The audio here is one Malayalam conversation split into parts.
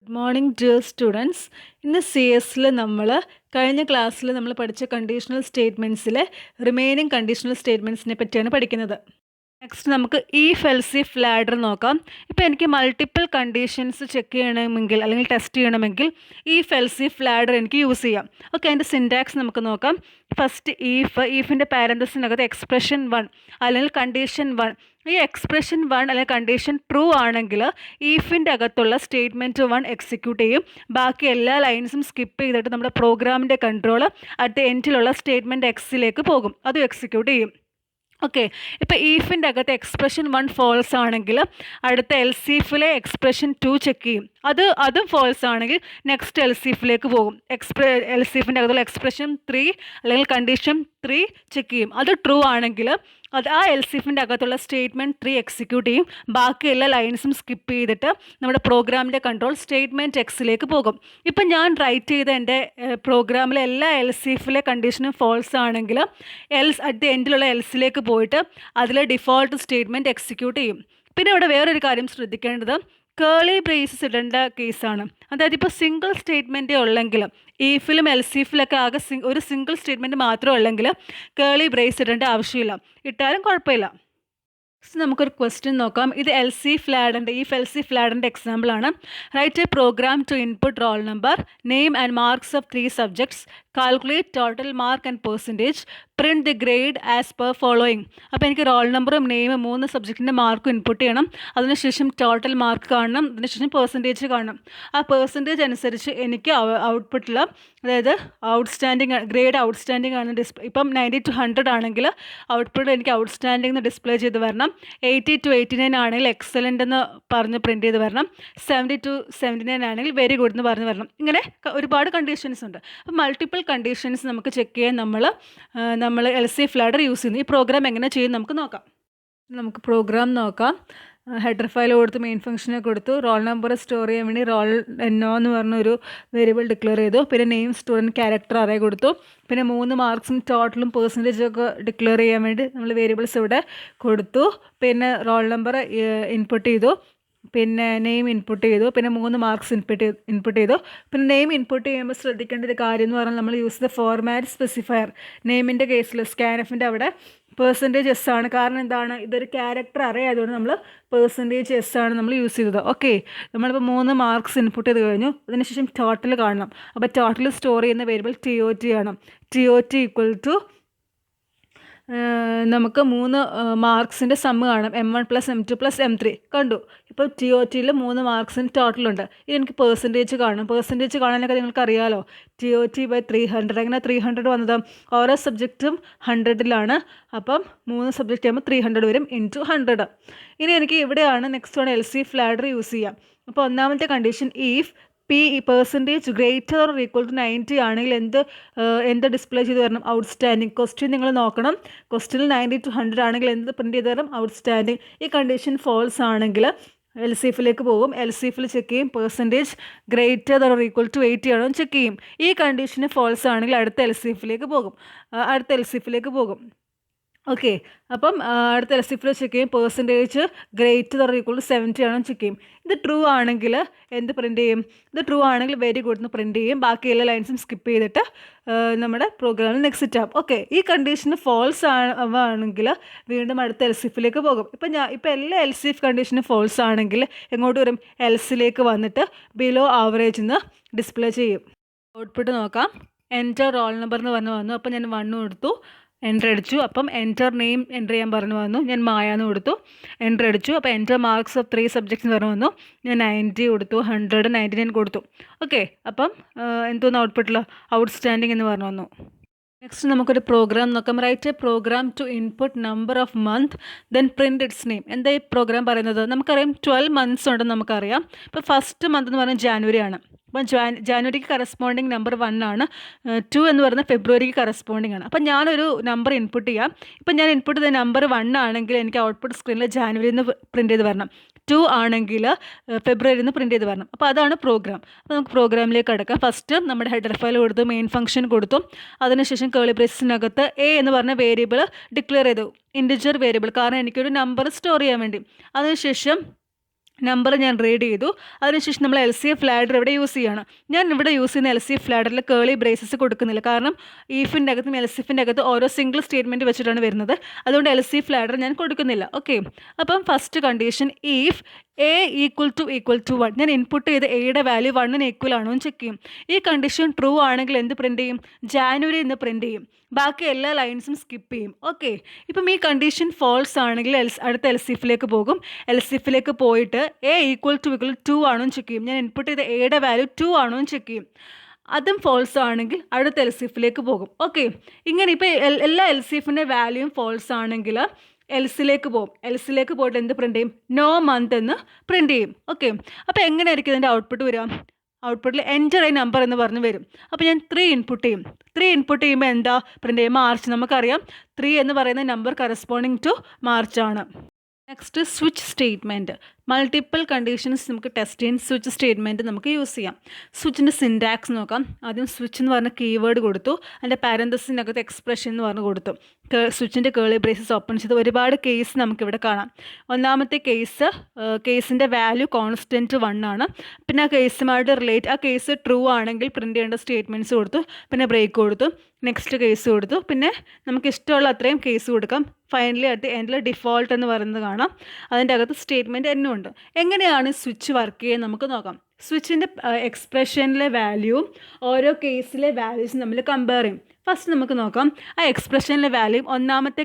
Good morning dear students. ഇന്ന് സി എസിൽ കഴിഞ്ഞ ക്ലാസ്സിൽ നമ്മൾ പഠിച്ച കണ്ടീഷണൽ സ്റ്റേറ്റ്മെൻറ്റ്സിലെ റിമൈനിങ് കണ്ടീഷണൽ സ്റ്റേറ്റ്മെൻറ്റ്സിനെ പറ്റിയാണ് പഠിക്കുന്നത്. നെക്സ്റ്റ് നമുക്ക് ഈഫ് എൽസ് ഇഫ് ലാഡർ നോക്കാം. ഇപ്പോൾ എനിക്ക് മൾട്ടിപ്പിൾ കണ്ടീഷൻസ് ചെക്ക് ചെയ്യണമെങ്കിൽ അല്ലെങ്കിൽ ടെസ്റ്റ് ചെയ്യണമെങ്കിൽ ഈഫ് എൽസ് ഇഫ് ലാഡർ എനിക്ക് യൂസ് ചെയ്യാം. ഓക്കെ, അതിൻ്റെ സിൻറ്റാക്സ് നമുക്ക് നോക്കാം. ഫസ്റ്റ് ഈഫിൻ്റെ പാരന്തസിനകത്ത് എക്സ്പ്രഷൻ 1 അല്ലെങ്കിൽ കണ്ടീഷൻ 1. ഈ എക്സ്പ്രഷൻ 1 അല്ലെങ്കിൽ കണ്ടീഷൻ ട്രൂ ആണെങ്കിൽ ഈഫിൻ്റെ അകത്തുള്ള സ്റ്റേറ്റ്മെൻറ്റ് 1 എക്സിക്യൂട്ട് ചെയ്യും. ബാക്കി എല്ലാ ലൈൻസും സ്കിപ്പ് ചെയ്തിട്ട് നമ്മുടെ പ്രോഗ്രാമിൻ്റെ കൺട്രോൾ അറ്റ് എൻഡിലുള്ള സ്റ്റേറ്റ്മെൻറ്റ് എക്സിലേക്ക് പോകും, അതും എക്സിക്യൂട്ട് ചെയ്യും. ഓക്കെ, ഇപ്പോൾ ഈഫിൻ്റെ അകത്ത് എക്സ്പ്രഷൻ 1 ഫോൾസ് ആണെങ്കിൽ അടുത്ത എൽസീഫിലെ എക്സ്പ്രഷൻ 2 ചെക്ക് ചെയ്യും. അതും ഫോൾസ് ആണെങ്കിൽ നെക്സ്റ്റ് എൽസീഫിലേക്ക് പോകും. എൽസീഫിൻ്റെ അകത്തുള്ള എക്സ്പ്രഷൻ 3 അല്ലെങ്കിൽ കണ്ടീഷൻ 3 ചെക്ക് ചെയ്യും. അത് ട്രൂ ആണെങ്കിൽ ആ എൽസീഫിൻ്റെ അകത്തുള്ള സ്റ്റേറ്റ്മെൻറ്റ് 3 എക്സിക്യൂട്ട് ചെയ്യും. ബാക്കി എല്ലാ ലൈൻസും സ്കിപ്പ് ചെയ്തിട്ട് നമ്മുടെ പ്രോഗ്രാമിൻ്റെ കൺട്രോൾ സ്റ്റേറ്റ്മെൻറ്റ് എക്സിലേക്ക് പോകും. ഇപ്പം ഞാൻ റൈറ്റ് ചെയ്ത എൻ്റെ പ്രോഗ്രാമിലെ എല്ലാ എൽസീഫിലെ കണ്ടീഷനും ഫോൾസ് ആണെങ്കിൽ അറ്റ് ദി എൻഡിലുള്ള എൽസിലേക്ക് പോയിട്ട് അതിലെ ഡിഫോൾട്ട് സ്റ്റേറ്റ്മെൻറ്റ് എക്സിക്യൂട്ട് ചെയ്യും. പിന്നെ ഇവിടെ വേറൊരു കാര്യം ശ്രദ്ധിക്കേണ്ടത്, കേളി ബ്രേസസ് ഇടേണ്ട കേസാണ്. അതായത് ഇപ്പോൾ സിംഗിൾ സ്റ്റേറ്റ്മെൻറ്റേ ഉള്ളെങ്കിൽ, ഈഫിലും എൽസീഫിലൊക്കെ ആകെ ഒരു സിംഗിൾ സ്റ്റേറ്റ്മെൻറ്റ് മാത്രമേ ഉള്ളെങ്കിൽ കേളി ബ്രേസ് ഇടേണ്ട ആവശ്യമില്ല, ഇട്ടാലും കുഴപ്പമില്ല. നമുക്കൊരു ക്വസ്റ്റ്യൻ നോക്കാം. ഇത് ഈഫ് എൽസ് ഇഫ് ലാഡറിൻ്റെ എക്സാമ്പിളാണ്. Write a program to input roll number, name and marks of 3 subjects, calculate total mark and percentage, print the grade as per following. അപ്പോൾ എനിക്ക് റോൾ നമ്പറും നെയിമും 3 സബ്ജക്റ്റിൻ്റെ മാർക്കും ഇൻപുട്ട് ചെയ്യണം. അതിനുശേഷം ടോട്ടൽ മാർക്ക് കാണണം, അതിനുശേഷം പെർസെൻറ്റേജ് കാണണം. ആ പെർസെൻറ്റേജ് അനുസരിച്ച് എനിക്ക് ഔട്ട്പുട്ടിൽ, അതായത് ഗ്രേഡ് ഔട്ട്സ്റ്റാൻഡിംഗ് ആണ് ഇപ്പം 90 to 100 ആണെങ്കിൽ ഔട്ട്പുട്ട് എനിക്ക് ഔട്ട്സ്റ്റാൻഡിംഗ് എന്ന് ഡിസ്പ്ലേ ചെയ്ത് വരണം. 80 to 89 ആണെങ്കിൽ എക്സലൻ്റ് എന്ന് പറഞ്ഞ് പ്രിൻറ്റ് ചെയ്ത് വരണം. 70 to 79 ആണെങ്കിൽ വെരി ഗുഡ് എന്ന് പറഞ്ഞ് വരണം. ഇങ്ങനെ ഒരുപാട് കണ്ടീഷൻസ് ഉണ്ട്. അപ്പോൾ മൾട്ടിപ്പിൾ കണ്ടീഷൻസ് നമുക്ക് ചെക്ക് ചെയ്യാൻ നമ്മൾ എൽസ് ഇഫ് ലാഡർ യൂസ് ചെയ്യുന്നു. ഈ പ്രോഗ്രാം എങ്ങനെ ചെയ്യും നമുക്ക് പ്രോഗ്രാം നോക്കാം. ഹെഡർ ഫയൽ കൊടുത്ത് മെയിൻ ഫംഗ്ഷനെ കൊടുത്തു. റോൾ നമ്പർ സ്റ്റോർ ചെയ്യാൻ വേണ്ടി റോൾ എന്നോ എന്ന് പറഞ്ഞൊരു വേരിയബിൾ ഡിക്ലെയർ ചെയ്തു. പിന്നെ നെയിം സ്റ്റുഡൻറ്റ് ക്യാരക്ടർ അറേ കൊടുത്തു. പിന്നെ 3 മാർക്സും ടോട്ടലും പെർസെൻറ്റേജും ഒക്കെ ഡിക്ലെയർ ചെയ്യാൻ വേണ്ടി നമ്മൾ വേരിയബിൾസ് ഇവിടെ കൊടുത്തു. പിന്നെ റോൾ നമ്പർ ഇൻപുട്ട് ചെയ്തു, പിന്നെ നെയിം ഇൻപുട്ട് ചെയ്തു, പിന്നെ 3 മാർക്സ് ഇൻപുട്ട് ചെയ്തു. പിന്നെ നെയിം ഇൻപുട്ട് ചെയ്യുമ്പോൾ ശ്രദ്ധിക്കേണ്ട ഒരു കാര്യം എന്ന് പറഞ്ഞാൽ നമ്മൾ യൂസ് ചെയ്ത ഫോർമാറ്റ് സ്പെസിഫയർ. നെയിമിൻ്റെ കേസിൽ സ്കാൻഎഫിൻ്റെ അവിടെ പെർസെൻറ്റേജ് എസ് ആണ്. കാരണം എന്താണ്, ഇതൊരു ക്യാരക്ടർ അറേ ആയതുകൊണ്ട് നമ്മൾ പെർസെൻറ്റേജ് എസ് ആണ് നമ്മൾ യൂസ് ചെയ്തത്. ഓക്കെ, നമ്മളിപ്പോൾ 3 മാർക്സ് ഇൻപുട്ട് ചെയ്ത് കഴിഞ്ഞു. അതിനുശേഷം ടോട്ടൽ കാണണം. അപ്പോൾ ടോട്ടൽ സ്റ്റോർ ചെയ്യുന്ന വേരിയബിൾ TOT ആണ്. TOT ഈക്വൽ ടു നമുക്ക് 3 മാർക്സിൻ്റെ സമ്മ് കാണും, M1 + M2 + M3 കണ്ടു. ഇപ്പോൾ TOTയിൽ 3 മാർക്സിന് ടോട്ടലുണ്ട്. ഇനി എനിക്ക് പെർസെൻറ്റേജ് കാണും. പെർസെൻറ്റേജ് കാണാനൊക്കെ നിങ്ങൾക്ക് അറിയാമല്ലോ, TOT/300. എങ്ങനെ 300 വന്നത്? ഓരോ സബ്ജക്റ്റും 100ലാണ്. അപ്പം 3 സബ്ജക്റ്റ് ആകുമ്പോൾ 300 വരും ഇൻറ്റു 100. ഇനി എനിക്ക് ഇവിടെയാണ് നെക്സ്റ്റ് ആണ് എൽസ് ഇഫ് ലാഡർ യൂസ് ചെയ്യാം. അപ്പോൾ ഒന്നാമത്തെ condition, if percentage greater or equal to 90 ആണെങ്കിൽ എന്ത് ഡിസ്പ്ലേ ചെയ്ത് വരണം? ഔട്ട്സ്റ്റാൻഡിങ്. ക്വസ്റ്റ്യൻ നിങ്ങൾ നോക്കണം. ക്വസ്റ്റ്യനിൽ 90 to 100 ആണെങ്കിൽ എന്ത് പ്രിൻറ്റ് ചെയ്ത് വരണം? ഔട്ട്സ്റ്റാൻഡിങ്. ഈ കണ്ടീഷൻ ഫോൾസ് ആണെങ്കിൽ എൽസീഫിലേക്ക് പോകും. എൽസീഫിൽ ചെക്ക് ചെയ്യും, percentage greater or equal to 80 ആണോ ചെക്ക് ചെയ്യും. ഈ കണ്ടീഷന് ഫോൾസ് ആണെങ്കിൽ അടുത്ത എൽസീഫിലേക്ക് പോകും. ഓക്കെ, അപ്പം അടുത്ത എൽസീഫിൽ ചെക്ക് ചെയ്യും, percentage greater or equal to 70 ആണോ ചെക്ക് ചെയ്യും. ഇത് ട്രൂ ആണെങ്കിൽ എന്ത് പ്രിൻറ്റ് ചെയ്യും? ഇത് ട്രൂ ആണെങ്കിൽ വെരി ഗുഡ് എന്ന് പ്രിൻറ്റ് ചെയ്യും. ബാക്കി എല്ലാ ലൈൻസും സ്കിപ്പ് ചെയ്തിട്ട് നമ്മുടെ പ്രോഗ്രാമിൽ നെക്സ്റ്റ് ആവും. ഓക്കെ, ഈ കണ്ടീഷന് ഫോൾസ് ആണെങ്കിൽ വീണ്ടും അടുത്ത എൽസീഫിലേക്ക് പോകും. ഇപ്പം എല്ലാ എൽസീഫ് കണ്ടീഷനും ഫോൾസ് ആണെങ്കിൽ എങ്ങോട്ട് വരും? എൽസിലേക്ക് വന്നിട്ട് ബിലോ ആവറേജ് എന്ന് ഡിസ്പ്ലേ ചെയ്യും. ഔട്ട്പുട്ട് നോക്കാം. എൻ്റർ റോൾ നമ്പർ എന്ന് വന്നു. അപ്പം ഞാൻ 1 കൊടുത്തു, എൻ്റർ അടിച്ചു. അപ്പം എൻ്റർ നെയിം എൻ്റർ ചെയ്യാൻ പറഞ്ഞു വന്നു. ഞാൻ മായ എന്ന് കൊടുത്തു, എൻ്റർ അടിച്ചു. അപ്പോൾ എൻ്റർ മാർക്സ് ഓഫ് 3 സബ്ജക്ട്സ് എന്ന് പറഞ്ഞു വന്നു. ഞാൻ 90 കൊടുത്തു, 100, 99 കൊടുത്തു. ഓക്കെ, അപ്പം എന്തോന്ന് ഔട്ട്പുട്ടിൽ? ഔട്ട്സ്റ്റാൻഡിങ് എന്ന് പറഞ്ഞു വന്നു. നെക്സ്റ്റ് നമുക്കൊരു പ്രോഗ്രാം നോക്കാം. Write a program to input number of month then print its name. എന്താ ഈ പ്രോഗ്രാം പറയുന്നത്? നമുക്കറിയാം 12 months ഉണ്ടെന്ന് നമുക്കറിയാം. ഇപ്പോൾ ഫസ്റ്റ് മന്ത് എന്ന് പറഞ്ഞാൽ ജാനുവരി ആണ്. അപ്പം ജാനുവരിക്ക് കറസ്പോണ്ടിങ് നമ്പർ 1 ആണ്. 2 എന്ന് പറയുന്നത് ഫെബ്രുവരിക്ക് കറസ്പോണ്ടിങ് ആണ്. അപ്പം ഞാനൊരു നമ്പർ ഇൻപുട്ട് ചെയ്യാം. ഇപ്പം ഞാൻ ഇൻപുട്ട് ചെയ്ത നമ്പർ 1 ആണെങ്കിൽ എനിക്ക് ഔട്ട്പുട്ട് സ്ക്രീനിൽ ജാനുവരിയിൽ നിന്ന് പ്രിൻറ്റ് ചെയ്ത് വരണം. 2 ആണെങ്കിൽ ഫെബ്രുവരിയിൽ നിന്ന് പ്രിൻറ്റ് ചെയ്ത് വരണം. അപ്പോൾ അതാണ് പ്രോഗ്രാം. അപ്പോൾ നമുക്ക് പ്രോഗ്രാമിലേക്ക് കിടക്കാം. ഫസ്റ്റ് നമ്മുടെ ഹെഡർ ഫയൽ കൊടുത്തു, മെയിൻ ഫംഗ്ഷൻ കൊടുത്തു. അതിനുശേഷം കേളി ബ്രേസസിനകത്ത് A എന്ന് പറഞ്ഞ വേരിയബിൾ ഡിക്ലെയർ ചെയ്തു, ഇൻറ്റിജർ വേരിയബിൾ, കാരണം എനിക്കൊരു നമ്പർ സ്റ്റോർ ചെയ്യാൻ വേണ്ടി. അതിനുശേഷം നമ്പർ ഞാൻ റീഡ് ചെയ്തു. അതിനുശേഷം നമ്മൾ LCF ലാഡർ ഇവിടെ യൂസ് ചെയ്യണം. ഞാൻ ഇവിടെ യൂസ് ചെയ്യുന്ന LCF ലാഡറിൽ കേളി ബ്രേസസ് കൊടുക്കുന്നില്ല. കാരണം ഈഫിൻ്റെ അകത്തും LCFിൻ്റെ അകത്ത് ഓരോ സിംഗിൾ സ്റ്റേറ്റ്മെൻറ്റ് വെച്ചിട്ടാണ് വരുന്നത്. അതുകൊണ്ട് LCF ലാഡർ ഞാൻ കൊടുക്കുന്നില്ല. ഓക്കെ, അപ്പം ഫസ്റ്റ് കണ്ടീഷൻ ഈഫ് A = 1. ഞാൻ ഇൻപുട്ട് ചെയ്ത് എയുടെ വാല്യൂ 1ന് ഈക്വൽ ആണോ എന്ന് ചെക്ക് ചെയ്യും. ഈ കണ്ടീഷൻ ട്രൂ ആണെങ്കിൽ എന്ത് പ്രിൻറ്റ് ചെയ്യും? ജാനുവരി എന്ന് പ്രിൻറ്റ് ചെയ്യും. ബാക്കി എല്ലാ ലൈൻസും സ്കിപ്പ് ചെയ്യും. ഓക്കെ, ഇപ്പം ഈ കണ്ടീഷൻ ഫോൾസ് ആണെങ്കിൽ അടുത്ത LCFിലേക്ക് പോകും. LCFിലേക്ക് പോയിട്ട് A = 2 ആണോ എന്ന് ചെക്ക് ചെയ്യും. ഞാൻ ഇൻപുട്ട് ചെയ്ത എയുടെ വാല്യൂ 2 ആണോ എന്ന് ചെക്ക് ചെയ്യും. അതും ഫോൾസ് ആണെങ്കിൽ അടുത്ത LCFിലേക്ക് പോകും. ഓക്കെ, ഇങ്ങനെ ഇപ്പോൾ എല്ലാ LCFിൻ്റെ വാല്യൂയും ഫോൾസ് ആണെങ്കിൽ എൽസിലേക്ക് പോകും. എൽസിലേക്ക് പോയിട്ട് എന്ത് പ്രിൻറ്റ് ചെയ്യും? നോ മന്ത് എന്ന് പ്രിൻറ്റ് ചെയ്യും. ഓക്കെ, അപ്പോൾ എങ്ങനെയായിരിക്കും ഇതിൻ്റെ ഔട്ട്പുട്ട് വരിക? ഔട്ട്പുട്ടിൽ എൻ്റർ എ നമ്പർ എന്ന് പറഞ്ഞ് വരും. അപ്പോൾ ഞാൻ 3 ഇൻപുട്ട് ചെയ്യും. 3 ഇൻപുട്ട് ചെയ്യുമ്പോൾ എന്താ പ്രിൻറ്റ് ചെയ്യും? മാർച്ച്. നമുക്കറിയാം 3 എന്ന് പറയുന്ന നമ്പർ കറസ്പോണ്ടിങ് ടു മാർച്ച് ആണ്. Next switch statement. Multiple conditions നമുക്ക് ടെസ്റ്റ് ചെയ്യാൻ സ്വിച്ച് സ്റ്റേറ്റ്മെൻറ്റ് നമുക്ക് യൂസ് ചെയ്യാം. സ്വിച്ചിൻ്റെ സിൻറ്റാക്സ് നോക്കാം. ആദ്യം സ്വിച്ച് എന്ന് പറഞ്ഞ കീവേഡ് കൊടുത്തു. അതിൻ്റെ പാരന്തസിനകത്ത് എക്സ്പ്രഷൻ എന്ന് പറഞ്ഞ് കൊടുത്തു. സ്വിച്ചിൻ്റെ കേളി ബ്രേസസ് ഓപ്പൺ ചെയ്ത് ഒരുപാട് കേസ് നമുക്കിവിടെ കാണാം. ഒന്നാമത്തെ കേസിൻ്റെ വാല്യൂ കോൺസ്റ്റൻറ്റ് 1 ആണ്. പിന്നെ ആ കേസുമായിട്ട് റിലേറ്റ്, ആ കേസ് ട്രൂ ആണെങ്കിൽ പ്രിൻറ്റ് ചെയ്യേണ്ട സ്റ്റേറ്റ്മെൻറ്റ്സ് കൊടുത്തു. പിന്നെ ബ്രേക്ക് കൊടുത്തു. നെക്സ്റ്റ് കേസ് കൊടുത്തു. പിന്നെ നമുക്ക് ഇഷ്ടമുള്ള അത്രയും കേസ് കൊടുക്കാം. ഫൈനലി അറ്റ് എൻഡിൽ ഡിഫോൾട്ട് എന്ന് പറയുന്നത് കാണാം. അതിൻ്റെ അകത്ത് സ്റ്റേറ്റ്മെൻറ്റ് എന്നും ഉണ്ട്. എങ്ങനെയാണ് സ്വിച്ച് വർക്ക് ചെയ്യുക നമുക്ക് നോക്കാം. സ്വിച്ചിൻ്റെ എക്സ്പ്രഷനിലെ വാല്യൂവും ഓരോ കേസിലെ വാല്യൂസും നമ്മൾ കമ്പയർ ചെയ്യും. ഫസ്റ്റ് നമുക്ക് നോക്കാം ആ എക്സ്പ്രഷനിലെ വാല്യൂ. ഒന്നാമത്തെ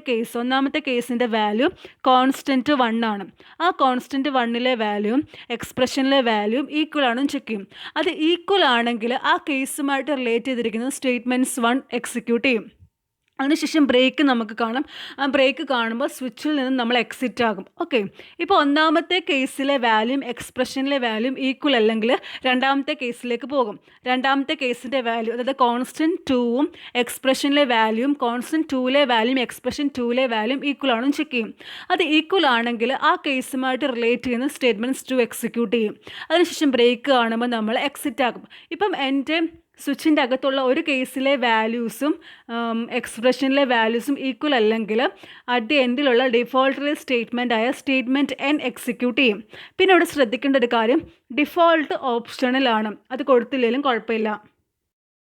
കേസിൻ്റെ വാല്യൂ കോൺസ്റ്റൻറ്റ് 1 ആണ്. ആ കോൺസ്റ്റൻറ്റ് 1ലെ വാല്യൂവും എക്സ്പ്രഷനിലെ വാല്യൂവും ഈക്വൽ ആണെന്ന് ചെക്ക് ചെയ്യും. അത് ഈക്വൽ ആണെങ്കിൽ ആ കേസുമായിട്ട് റിലേറ്റ് ചെയ്തിരിക്കുന്ന സ്റ്റേറ്റ്മെൻറ്റ്സ് 1 എക്സിക്യൂട്ട് ചെയ്യും. അതിനുശേഷം ബ്രേക്ക് നമുക്ക് കാണാം. ആ ബ്രേക്ക് കാണുമ്പോൾ സ്വിച്ചിൽ നിന്ന് നമ്മൾ എക്സിറ്റ് ആകും. ഓക്കെ, ഇപ്പോൾ ഒന്നാമത്തെ കേസിലെ വാല്യൂം എക്സ്പ്രഷനിലെ വാല്യൂം ഈക്വൽ അല്ലെങ്കിൽ രണ്ടാമത്തെ കേസിലേക്ക് പോകും. രണ്ടാമത്തെ കേസിൻ്റെ വാല്യൂ അതായത് കോൺസ്റ്റൻറ്റ് 2ഉം എക്സ്പ്രഷനിലെ വാല്യൂം കോൺസ്റ്റൻറ്റ് 2ലെ വാല്യൂം എക്സ്പ്രഷൻ 2ലെ വാല്യൂം ഈക്വൽ ആണെന്ന് ചെക്ക് ചെയ്യും. അത് ഈക്വൽ ആണെങ്കിൽ ആ കേസുമായിട്ട് റിലേറ്റ് ചെയ്യുന്ന സ്റ്റേറ്റ്മെൻറ്റ്സ് 2 എക്സിക്യൂട്ട് ചെയ്യും. അതിനുശേഷം ബ്രേക്ക് കാണുമ്പോൾ നമ്മൾ എക്സിറ്റ് ആകും. ഇപ്പം എൻ്റെ സ്വിച്ചിൻ്റെ അകത്തുള്ള ഒരു കേസിലെ വാല്യൂസും എക്സ്പ്രഷനിലെ വാല്യൂസും ഈക്വൽ അല്ലെങ്കിൽ അറ്റ് ദി എൻഡിലുള്ള ഡിഫോൾട്ട് സ്റ്റേറ്റ്മെൻ്റ് ആയ സ്റ്റേറ്റ്മെൻറ്റ് N എക്സിക്യൂട്ട് ചെയ്യും. പിന്നെ ഇവിടെ ശ്രദ്ധിക്കേണ്ട ഒരു കാര്യം, ഡിഫോൾട്ട് ഓപ്ഷണലാണ്. അത് കൊടുത്തില്ലെങ്കിലും കുഴപ്പമില്ല.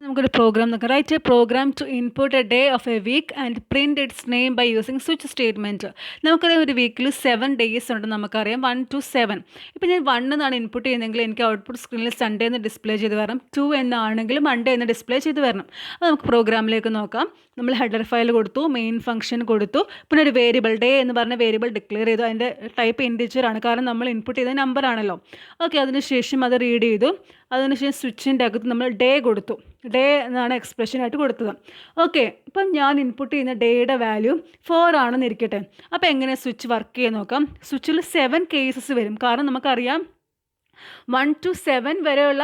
നമുക്കൊരു പ്രോഗ്രാം നോക്കാം. Write a program to input a day of a week and print its name by using switch statement. നമുക്കറിയാം ഒരു വീക്കിൽ 7 days ഉണ്ട്. നമുക്കറിയാം 1 to 7. ഇപ്പോൾ ഞാൻ 1 എന്നാണ് ഇൻപുട്ട് ചെയ്യുന്നതെങ്കിൽ എനിക്ക് ഔട്ട്പുട്ട് സ്ക്രീനിൽ സൺഡേ എന്ന് ഡിസ്പ്ലേ ചെയ്ത് വരണം. 2 എന്നാണെങ്കിൽ മൺഡേ എന്ന് ഡിസ്പ്ലേ ചെയ്ത് വരണം. അത് നമുക്ക് പ്രോഗ്രാമിലേക്ക് നോക്കാം. നമ്മൾ ഹെഡർ ഫയൽ കൊടുത്തു, മെയിൻ ഫംഗ്ഷൻ കൊടുത്തു, പിന്നെ ഒരു വേരിയബിൾ ഡേ എന്ന് പറഞ്ഞ വേരിയബിൾ ഡിക്ലെയർ ചെയ്തു. അതിൻ്റെ ടൈപ്പ് ഇൻഡിജർ ആണ്, കാരണം നമ്മൾ ഇൻപുട്ട് ചെയ്ത നമ്പർ ആണല്ലോ. ഓക്കെ, അതിനുശേഷം അത് റീഡ് ചെയ്തു. അതിനുശേഷം സ്വിച്ചിൻ്റെ അകത്ത് നമ്മൾ ഡേ കൊടുത്തു. ഡേ എന്നാണ് എക്സ്പ്രഷനായിട്ട് കൊടുത്തത്. ഓക്കെ, ഇപ്പം ഞാൻ ഇൻപുട്ട് ചെയ്യുന്ന ഡേയുടെ വാല്യൂ 4 ആണെന്ന് ഇരിക്കട്ടെ. അപ്പോൾ എങ്ങനെ സ്വിച്ച് വർക്ക് ചെയ്യാൻ നോക്കാം. സ്വിച്ചിൽ 7 കേസസ് വരും, കാരണം നമുക്കറിയാം 1 to 7 വരെയുള്ള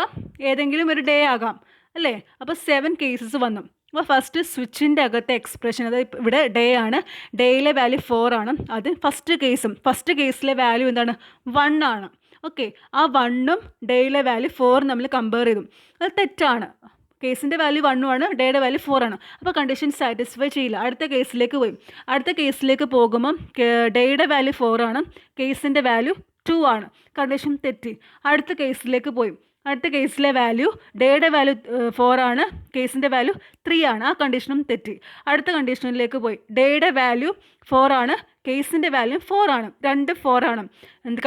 ഏതെങ്കിലും ഒരു ഡേ ആകാം അല്ലേ. അപ്പോൾ 7 കേസസ് വന്നു. അപ്പോൾ ഫസ്റ്റ് സ്വിച്ചിൻ്റെ അകത്തെ എക്സ്പ്രഷൻ, അതായത് ഇവിടെ ഡേ ആണ്, ഡേയിലെ വാല്യൂ 4 ആണ്. അത് ഫസ്റ്റ് കേസിലെ വാല്യൂ എന്താണ്? 1 ആണ്. ഓക്കെ, ആ 1ഉം ഡേയിലെ വാല്യൂ 4 നമ്മൾ കമ്പയർ ചെയ്തു. അത് തെറ്റാണ്. കേസിൻ്റെ വാല്യൂ 1 ആണ്, ഡേയുടെ വാല്യൂ 4 ആണ്. അപ്പോൾ കണ്ടീഷൻ സാറ്റിസ്ഫൈ ചെയ്യില്ല. അടുത്ത കേസിലേക്ക് പോയി. അടുത്ത കേസിലേക്ക് പോകുമ്പം ഡേയുടെ വാല്യൂ 4 ആണ്, കേസിൻ്റെ വാല്യൂ 2 ആണ്. കണ്ടീഷൻ തെറ്റി. അടുത്ത കേസിലേക്ക് പോയി. അടുത്ത കേസിലെ വാല്യൂ ഡേയുടെ വാല്യൂ 4 ആണ്, കേസിൻ്റെ വാല്യൂ 3 ആണ്. ആ കണ്ടീഷനും തെറ്റി. അടുത്ത കണ്ടീഷനിലേക്ക് പോയി. ഡേയുടെ വാല്യൂ 4 ആണ്, കേസിൻ്റെ വാല്യൂ 4 ആണ്. 2 4 ആണ്.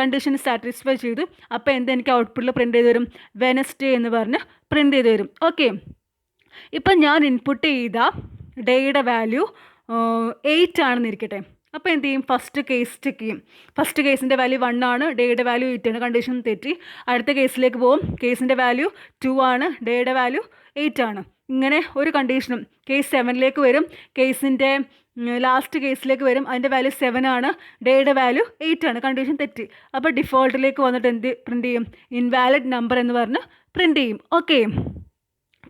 കണ്ടീഷൻ സാറ്റിസ്ഫൈ ചെയ്തു. അപ്പോൾ എനിക്ക് ഔട്ട്പുട്ടിൽ പ്രിൻറ്റ് ചെയ്ത് വരും? വെനസ്ഡേ എന്ന് പറഞ്ഞ് പ്രിൻറ്റ് ചെയ്ത് വരും. ഓക്കെ, ഇപ്പം ഞാൻ ഇൻപുട്ട് ചെയ്ത ഡേയുടെ വാല്യൂ 8 ആണെന്ന് ഇരിക്കട്ടെ. അപ്പോൾ എന്ത് ചെയ്യും? ഫസ്റ്റ് കേസ് ചെക്ക് ചെയ്യും. ഫസ്റ്റ് കേസിൻ്റെ വാല്യൂ 1 ആണ്, ഡേയുടെ വാല്യൂ 8 ആണ്. കണ്ടീഷൻ തെറ്റി. അടുത്ത കേസിലേക്ക് പോകും. കേസിൻ്റെ വാല്യൂ 2 ആണ്, ഡേയുടെ വാല്യൂ 8 ആണ്. ഇങ്ങനെ ഒരു കണ്ടീഷനും. കേസ് 7ലേക്ക് വരും. കേസിൻ്റെ ലാസ്റ്റ് കേസിലേക്ക് വരും. അതിൻ്റെ വാല്യൂ 7 ആണ്, ഡേയുടെ വാല്യൂ 8 ആണ്. കണ്ടീഷൻ തെറ്റി. അപ്പോൾ ഡിഫോൾട്ടിലേക്ക് വന്നിട്ട് എന്ത് പ്രിൻറ്റ് ചെയ്യും? ഇൻവാലിഡ് നമ്പർ എന്ന് പറഞ്ഞ് പ്രിൻറ്റ് ചെയ്യും. ഓക്കെ,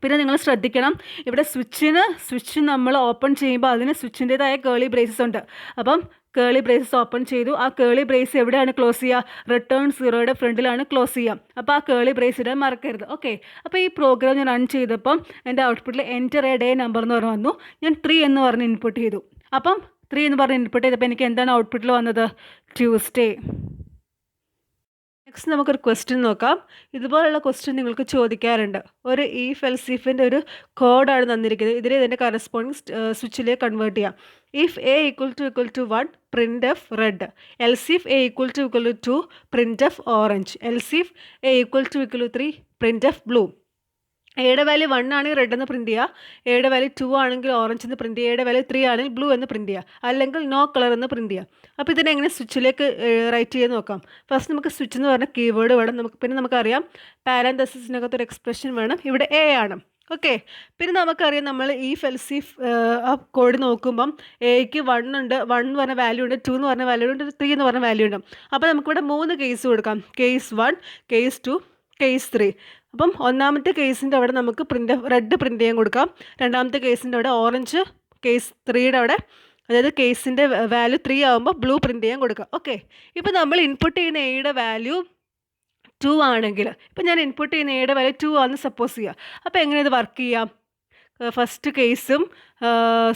പിന്നെ നിങ്ങൾ ശ്രദ്ധിക്കണം, ഇവിടെ സ്വിച്ച് നമ്മൾ ഓപ്പൺ ചെയ്യുമ്പോൾ അതിന് സ്വിച്ചിൻ്റേതായ കേളി ബ്രേസസ് ഉണ്ട്. അപ്പം കേളി ബ്രേസസ് ഓപ്പൺ ചെയ്തു. ആ കേളി ബ്രേസ് എവിടെയാണ് ക്ലോസ് ചെയ്യുക? റിട്ടേൺ 0യുടെ ഫ്രണ്ടിലാണ് ക്ലോസ് ചെയ്യുക. അപ്പോൾ ആ കേളി ബ്രേസ് ഇടാൻ മറക്കരുത്. ഓക്കെ, അപ്പോൾ ഈ പ്രോഗ്രാം ഞാൻ റൺ ചെയ്തപ്പം എൻ്റെ ഔട്ട്പുട്ടിൽ എൻ്റർ എ ഡേ നമ്പർ എന്ന് പറഞ്ഞ് വന്നു. ഞാൻ 3 എന്ന് പറഞ്ഞ് ഇൻപുട്ട് ചെയ്തു. അപ്പം 3 എന്ന് പറഞ്ഞ് ഇൻപുട്ട് ചെയ്തപ്പോൾ എനിക്ക് എന്താണ് ഔട്ട്പുട്ടിൽ വന്നത്? ട്യൂസ്ഡേ. നെക്സ്റ്റ് നമുക്കൊരു ക്വസ്റ്റ്യൻ നോക്കാം. ഇതുപോലുള്ള ക്വസ്റ്റ്യൻ നിങ്ങൾക്ക് ചോദിക്കാറുണ്ട്. ഒരു ഈഫ് എൽസ് ഇഫിൻ്റെ ഒരു കോഡാണ് തന്നിരിക്കുന്നത്. ഇതിനെ ഇതിൻ്റെ കറസ്പോണ്ടിങ് സ്വിച്ചിലേക്ക് കൺവേർട്ട് ചെയ്യാം. If a equal to 1 printf red, else if a equal to 2 printf orange, else if a equal to 3 printf blue. എയുടെ വാല്യൂ 1 ആണെങ്കിൽ റെഡ് എന്ന് പ്രിൻറ്റ് ചെയ്യുക, എയുടെ വാല്യൂ 2 ആണെങ്കിൽ ഓറഞ്ച് എന്ന് പ്രിൻറ്റ് ചെയ്യുക, എയുടെ വാല്യൂ 3 ആണെങ്കിൽ ബ്ലൂ എന്ന് പ്രിൻറ്റ് ചെയ്യുക, അല്ലെങ്കിൽ നോ കളർ എന്ന് പ്രിൻറ്റ് ചെയ്യുക. അപ്പോൾ ഇതിനെങ്ങനെ സ്വിച്ചിലേക്ക് റൈറ്റ് ചെയ്ത് നോക്കാം. ഫസ്റ്റ് നമുക്ക് സ്വിച്ച് എന്ന് പറഞ്ഞ കീവേഡ് വേണം. പിന്നെ നമുക്കറിയാം പാരന്തസിസിനകത്തൊരു എക്സ്പ്രഷൻ വേണം. ഇവിടെ എ ആണ്. ഓക്കെ, പിന്നെ നമുക്കറിയാം നമ്മൾ ഈ ഫെൽസീഫ് ആ കോഡ് നോക്കുമ്പം എക്ക് 1 ഉണ്ട്, 1 എന്ന് പറഞ്ഞ വാല്യൂ ഉണ്ട്, 2 എന്ന് പറഞ്ഞ വാല്യൂ ഉണ്ട്, 3 എന്ന് പറഞ്ഞ വാല്യൂ ഉണ്ട്. അപ്പോൾ നമുക്കിവിടെ 3 കേസ് കൊടുക്കാം. Case 1, case 2, case 3. അപ്പം ഒന്നാമത്തെ കേസിൻ്റെ അവിടെ നമുക്ക് റെഡ് പ്രിൻ്റ് ചെയ്യാൻ കൊടുക്കാം. രണ്ടാമത്തെ കേസിൻ്റെ അവിടെ ഓറഞ്ച്, കേസ് 3യുടെ അവിടെ, അതായത് കേസിൻ്റെ വാല്യൂ 3 ആകുമ്പോൾ ബ്ലൂ പ്രിൻ്റ് ചെയ്യാൻ കൊടുക്കാം. ഓക്കെ, ഇപ്പോൾ നമ്മൾ ഇൻപുട്ട് ചെയ്യുന്ന എയുടെ വാല്യൂ 2 ആണെങ്കിൽ, ഇപ്പം ഞാൻ ഇൻപുട്ട് ചെയ്യുന്ന എയുടെ വാല്യൂ 2 ആണെന്ന് സപ്പോസ് ചെയ്യുക. അപ്പോൾ എങ്ങനെ ഇത് വർക്ക് ചെയ്യാം? ഫസ്റ്റ് കേസും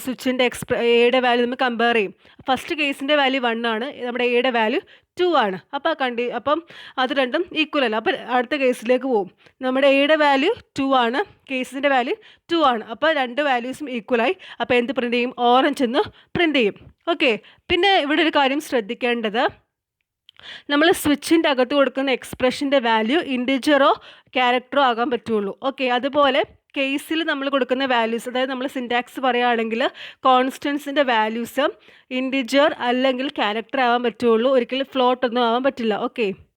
സ്വിച്ചിൻ്റെ എയുടെ വാല്യൂ നമ്മൾ കമ്പയർ ചെയ്യും. ഫസ്റ്റ് കേസിൻ്റെ വാല്യൂ 1 ആണ്, നമ്മുടെ എയുടെ വാല്യൂ 2 ആണ്. അപ്പം അത് രണ്ടും ഈക്വൽ അല്ല. അപ്പോൾ അടുത്ത കേസിലേക്ക് പോകും. നമ്മുടെ എയുടെ വാല്യൂ 2 ആണ്, കേസിൻ്റെ വാല്യൂ 2 ആണ്. അപ്പോൾ രണ്ട് വാല്യൂസും ഈക്വലായി. അപ്പോൾ എന്ത് പ്രിൻ്റ് ചെയ്യും? ഓറഞ്ച് എന്ന് പ്രിൻ്റ് ചെയ്യും. ഓക്കെ, പിന്നെ ഇവിടെ ഒരു കാര്യം ശ്രദ്ധിക്കേണ്ടത്, നമ്മൾ സ്വിച്ചിൻ്റെ അകത്ത് കൊടുക്കുന്ന എക്സ്പ്രഷൻ്റെ വാല്യൂ ഇൻറ്റിജറോ ക്യാരക്ടറോ ആകാൻ പറ്റുള്ളൂ. ഓക്കെ, അതുപോലെ കേസിൽ നമ്മൾ കൊടുക്കുന്ന വാല്യൂസ്, അതായത് നമ്മൾ സിൻറ്റാക്സ് പറയുകയാണെങ്കിൽ കോൺസ്റ്റൻസിൻ്റെ വാല്യൂസ് ഇൻറ്റിജർ അല്ലെങ്കിൽ ക്യാരക്ടർ ആവാൻ പറ്റുള്ളൂ, ഒരിക്കലും ഫ്ലോട്ട് ഒന്നും ആവാൻ പറ്റില്ല. ഓക്കെ.